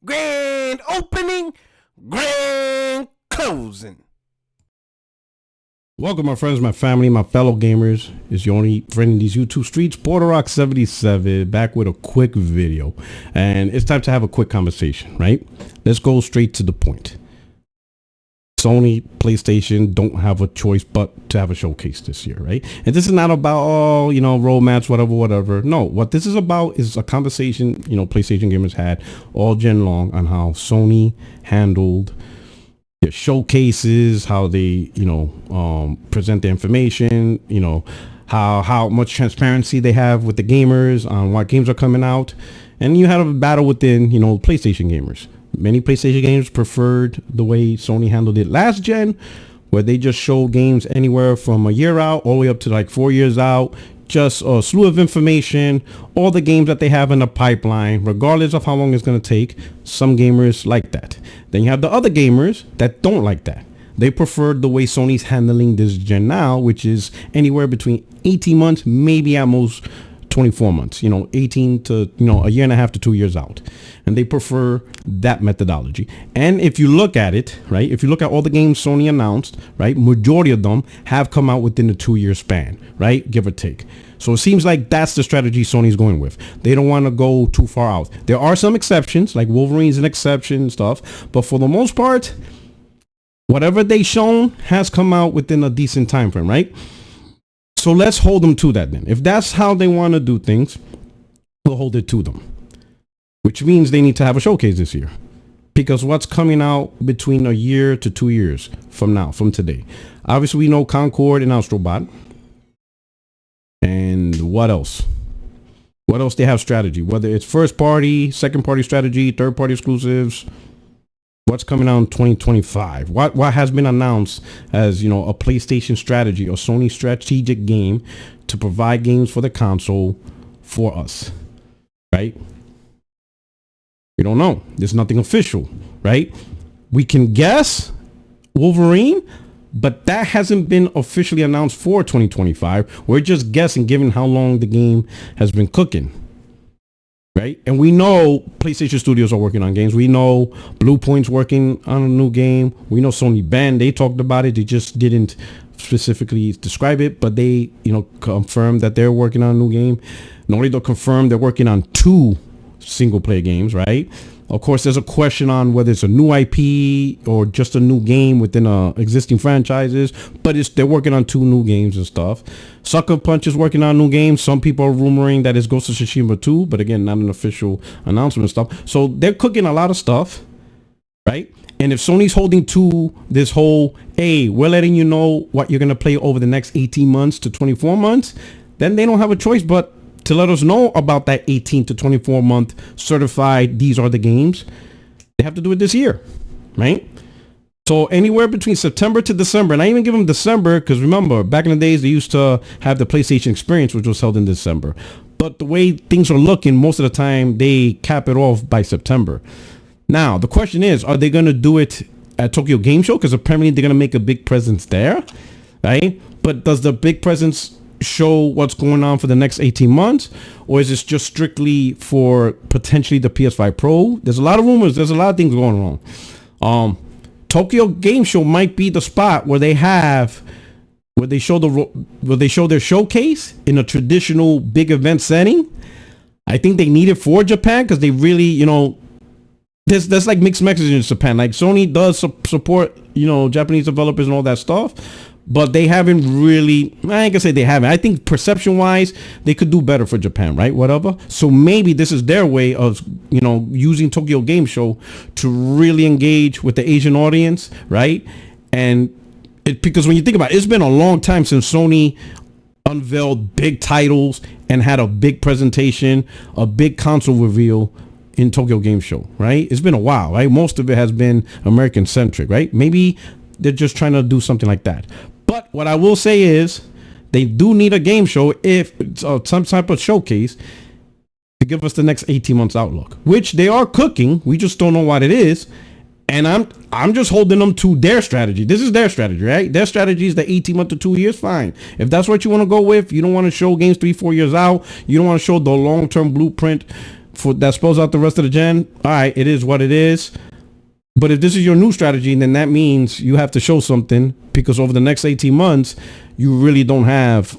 Grand opening, grand closing. Welcome, my friends, my family, my fellow gamers. It's your only friend in these YouTube streets, PlayStation77, back with a quick video. And it's time to have a quick conversation, right? Let's go straight to the point. Sony, PlayStation don't have a choice but to have a showcase this year, right? And this is not about, roadmaps, whatever. No, what this is about is a conversation, PlayStation gamers had all gen long on how Sony handled their showcases, how they, present the information, how much transparency they have with the gamers on what games are coming out. And you had a battle within, PlayStation gamers. Many PlayStation games preferred the way Sony handled it last gen, where they just showed games anywhere from a year out all the way up to like 4 years out. Just a slew of information, all the games that they have in the pipeline, regardless of how long it's going to take. Some gamers like that. Then you have the other gamers that don't like that. They prefer the way Sony's handling this gen now, which is anywhere between 18 months, maybe at most 24 months, 18 to, a year and a half to 2 years out. And they prefer that methodology. And if you look at it, right, if you look at all the games Sony announced, right, majority of them have come out within the 2 year span, right, give or take. So it seems like that's the strategy Sony's going with. They don't want to go too far out. There are some exceptions, like Wolverine's an exception and stuff. But for the most part, whatever they shown has come out within a decent time frame, right? So let's hold them to that then. If that's how they want to do things, we'll hold it to them. Which means they need to have a showcase this year. Because what's coming out between a year to 2 years from now, from today? Obviously, we know Concord and Astrobot. And what else? What else they have strategy? Whether it's first party, second party strategy, third party exclusives. What's coming out in 2025? What has been announced as, a PlayStation strategy or Sony strategic game to provide games for the console for us, right? We don't know. There's nothing official, right? We can guess Wolverine, but that hasn't been officially announced for 2025. We're just guessing given how long the game has been cooking. Right. And we know PlayStation Studios are working on games. We know Bluepoint's working on a new game. We know Sony Bend, they talked about it. They just didn't specifically describe it, but they, confirmed that they're working on a new game. Not only they'll confirm they're working on 2 single player games, right? Of course, there's a question on whether it's a new IP or just a new game within existing franchises, but they're working on 2 new games and stuff. Sucker Punch is working on new games. Some people are rumoring that it's Ghost of Tsushima 2, but again, not an official announcement and stuff. So they're cooking a lot of stuff, right? And if Sony's holding to this whole, hey, we're letting you know what you're going to play over the next 18 months to 24 months, then they don't have a choice but to let us know about that 18 to 24 month certified, these are the games. They have to do it this year, right? So anywhere between September to December, and I even give them December because remember, back in the days, they used to have the PlayStation Experience, which was held in December. But the way things are looking, most of the time, they cap it off by September. Now, the question is, are they going to do it at Tokyo Game Show? Because apparently they're going to make a big presence there, right? But does the big presence show what's going on for the next 18 months, or is this just strictly for potentially the PS5 Pro? There's a lot of rumors. There's a lot of things going on. Tokyo Game Show might be the spot where they show their showcase in a traditional big event setting. I think they need it for Japan because they really, there's like mixed messages in Japan. Like Sony does support, Japanese developers and all that stuff. But they haven't really, I ain't gonna say they haven't. I think perception wise, they could do better for Japan, right? Whatever. So maybe this is their way of, using Tokyo Game Show to really engage with the Asian audience, right? And because when you think about it, it's been a long time since Sony unveiled big titles and had a big presentation, a big console reveal in Tokyo Game Show, right? It's been a while, right? Most of it has been American centric, right? Maybe they're just trying to do something like that. But what I will say is they do need a game show, if some type of showcase, to give us the next 18 months outlook, which they are cooking. We just don't know what it is. And I'm just holding them to their strategy. This is their strategy, right? Their strategy is the 18 months to 2 years. Fine. If that's what you want to go with, you don't want to show games 3-4 years out. You don't want to show the long-term blueprint for that spells out the rest of the gen, all right, it is what it is. But if this is your new strategy, then that means you have to show something, because over the next 18 months, you really don't have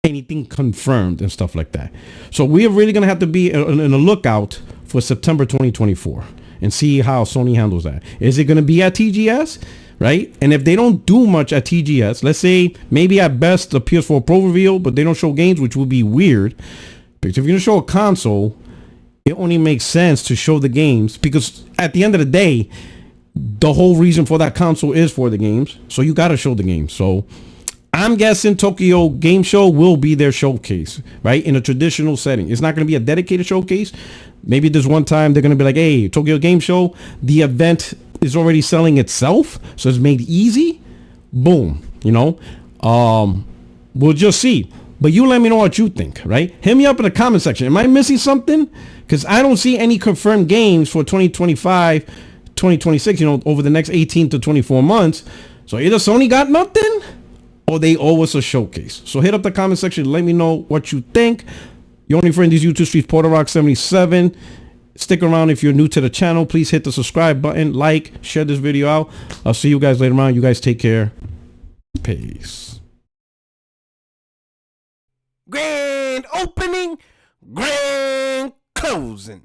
anything confirmed and stuff like that. So we are really going to have to be in a lookout for September 2024 and see how Sony handles that. Is it going to be at TGS? Right? And if they don't do much at TGS, let's say maybe at best the PS4 Pro reveal, but they don't show games, which would be weird. Because if you're going to show a console, it only makes sense to show the games, because at the end of the day, the whole reason for that console is for the games. So you got to show the games. So I'm guessing Tokyo Game Show will be their showcase, right? In a traditional setting. It's not going to be a dedicated showcase. Maybe this one time they're going to be like, hey, Tokyo Game Show, the event is already selling itself, so it's made easy. Boom. We'll just see. But you let me know what you think, right? Hit me up in the comment section. Am I missing something? Because I don't see any confirmed games for 2025, 2026, over the next 18 to 24 months. So either Sony got nothing or they owe us a showcase. So hit up the comment section. Let me know what you think. Your only friend is YouTube Streets PorterRock77. Stick around if you're new to the channel. Please hit the subscribe button, like, share this video out. I'll see you guys later on. You guys take care. Peace. Grand opening, grand closing.